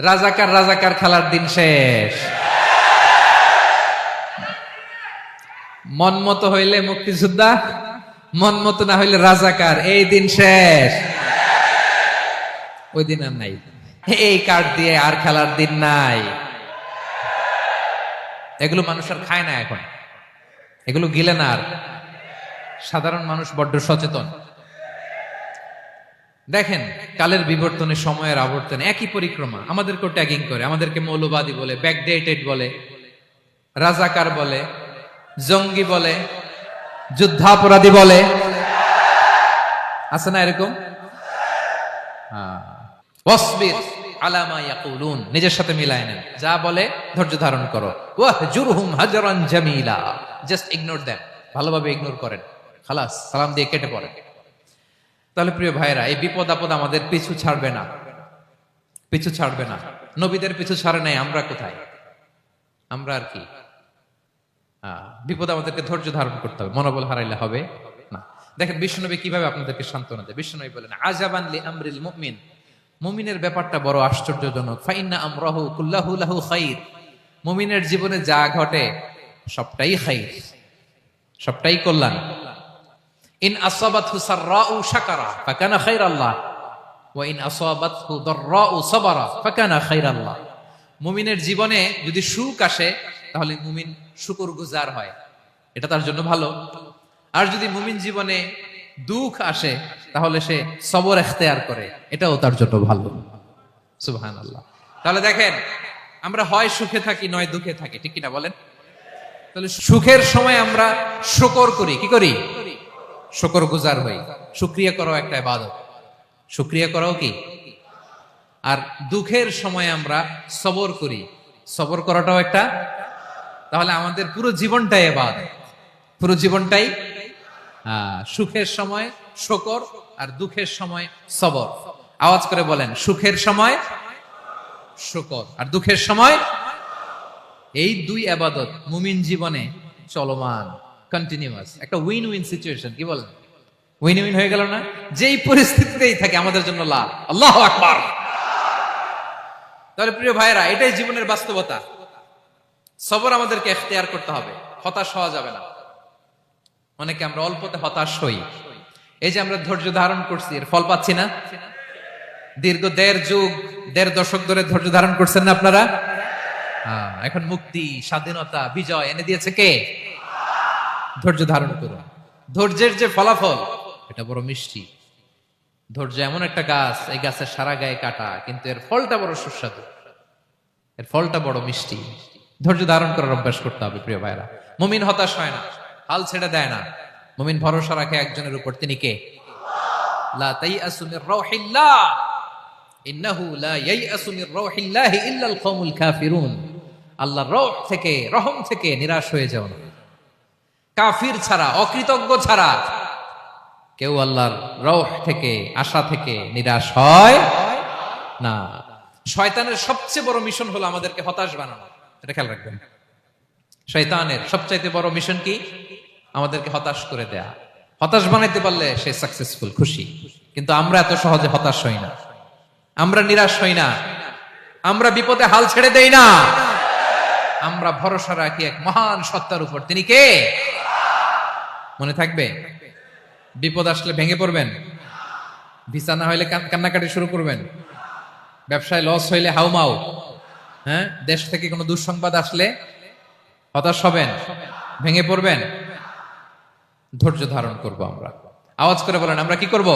রাজাকার রাজাকার খেলার দিন শেষ। মন মতো হইলে মুক্তিযোদ্ধা, মন মতো না হইলে রাজাকার, এই দিন শেষ। ওই দিন আর নাই, এই কার্ড দিয়ে আর খেলার দিন নাই। এগুলো মানুষ আর খায় না এখন, এগুলো গিলে না আর। সাধারণ মানুষ বড্ড সচেতন। দেখেন, কালের বিবর্তনে, সময়ের আবর্তনে একই পরিক্রমা আমাদেরকেও ট্যাগিং করে, আমাদেরকে মৌলবাদী বলে, ব্যাকডেটেড বলে, রাজাকার বলে, জঙ্গি বলে, যুদ্ধাপরাধী বলে। আছে না এরকম? ওয়াসবির আলা মা ইয়াকুলুন, নিজের সাথে মিলায় নেন, যা বলে ধৈর্য ধারণ করো। ওয়াহজুরহুম হাজরান জামিলা, জাস্ট ইগনোর দেন, ভালোভাবে ইগনোর করেন, খালাস, সালাম দিয়ে কেটে পড়েন। তাহলে প্রিয় ভাইরা, এই বিপদ আপদ আমাদের পিছু ছাড়বে না, পিছু ছাড়বে না। নবীদের পিছু ছাড়ে নাই, আমরা কোথায়? আমরা আর কি? বিপদ আমাদেরকে ধৈর্য ধারণ করতে হবে, মনোবল হারাইলে হবে না। দেখেন বিশ্বনবী কিভাবে আপনাদেরকে সান্ত্বনা দেয়। বিশ্বনবী বলেন, আজাবান লি আমরিল মুমিন, মুমিনের ব্যাপারটা বড় আশ্চর্যজনক। ফাইন্না আমরাহু কুল্লাহু লাহু খাইর, মুমিনের জীবনে যা ঘটে সবটাই খাইর, সবটাই কল্যাণ। ইন আসাবাতহু সাররাউ শাকারা ফাকানা খাইরাল্লাহ ওয়া ইন আসাবাতহু দাররাউ সাবারা ফাকানা খাইরাল্লাহ। মুমিনের জীবনে যদি সুখ আসে তাহলে মুমিন শুকরগুজার হয়, এটা তার জন্য ভালো। আর যদি মুমিন জীবনে দুঃখ আসে তাহলে সে সবর ইখতিয়ার করে, এটাও তার জন্য ভালো। সুবহানাল্লাহ। তাহলে দেখেন, আমরা হয় সুখে থাকি নয় দুঃখে থাকি, ঠিক কিনা বলেন? তাহলে সুখের সময় আমরা শুকর করি, কি করি? শুকরগুজার হই। শুকরিয়া করাও একটা ইবাদত, শুকরিয়া করাও কি? আর দুঃখের সময় আমরা সবর করি, সবর করাটাও একটা। তাহলে আমাদের পুরো জীবনটাই ইবাদত, পুরো জীবনটাই সুখের সময় শুকর আর দুঃখের সময় সবর। আওয়াজ করে বলেন, সুখের সময় শুকর আর দুঃখের সময়। এই দুই ইবাদত মুমিন জীবনে চলমান, কন্টিনিউয়াস, একটা উইন উইন সিচুয়েশন। কি বলেন? উইন উইন হয়ে গেল না? যেই পরিস্থিতিতেই থাকে আমাদের জন্য লাভ। আল্লাহু আকবার। তাহলে প্রিয় ভাইরা, এটাই জীবনের বাস্তবতা। সবর আমাদেরকে ইখতিয়ার করতে হবে, হতাশ হওয়া যাবে না। অনেকে আমরা অল্পতে হতাশ হই। এই যে আমরা ধৈর্য ধারণ করছি, এর ফল পাচ্ছি না। দীর্ঘ দেড় দশক ধরে ধৈর্য ধারণ করছেন না আপনারা? এখন মুক্তি, স্বাধীনতা, বিজয় এনে দিয়েছে কে? ধৈর্য ধারণ করুন। ধৈর্যের যে ফলাফল, এটা বড় মিষ্টি। ধৈর্য এমন একটা গাছ, এই গাছের সারা গায়ে কাটা, কিন্তু এর ফলটা বড় সুস্বাদু, এর ফলটা বড় মিষ্টি। ধৈর্য ধারণ করার অভ্যাস করতে হবে প্রিয় ভাইরা। মুমিন হতাশ হয় না, হাল ছেড়ে দেয় না। মুমিন ভরসা রাখে একজনের উপর, তিনি কে? লা তাইয়াসু মির রাউহিল্লাহ ইন্নাহু লা ইয়াইয়াসু মির রাউহিল্লাহি ইল্লাল কওমুল কাফিরুন। আল্লাহর রহ থেকে, রহম থেকে নিরাশ হয়ে যাও না। কাফির ছাড়া, অকৃতজ্ঞ ছাড়া কেউ আল্লাহর রহ থেকে, আশা থেকে নিরাশ হয় না। শয়তানের সবচেয়ে বড় মিশন হলো আমাদেরকে হতাশ বানানো, এটা খেয়াল রাখবেন। শয়তানের সবচাইতে বড় মিশন কি? আমাদেরকে হতাশ করে দেয়া। হতাশ বানাইতে পারলে সে সাকসেসফুল, খুশি। কিন্তু আমরা এত সহজে হতাশ হই না, আমরা নিরাশ হই না, আমরা বিপদে হাল ছেড়ে দেই না। আমরা ভরসা রাখি এক মহান সত্তার উপর, তিনি কে? মনে থাকবে? বিপদ আসলে ভেঙে পড়বেন, ভিসা না হইলে কান্নাকাটি শুরু করবেন, ব্যবসায় লস হইলে হাউমাউ, দেশ থেকে কোনো দুঃসংবাদ আসলে হতাশ হবেন, ভেঙে পড়বেন। ধৈর্য ধারণ করব আমরা। আওয়াজ করে বলেন, আমরা কি করব?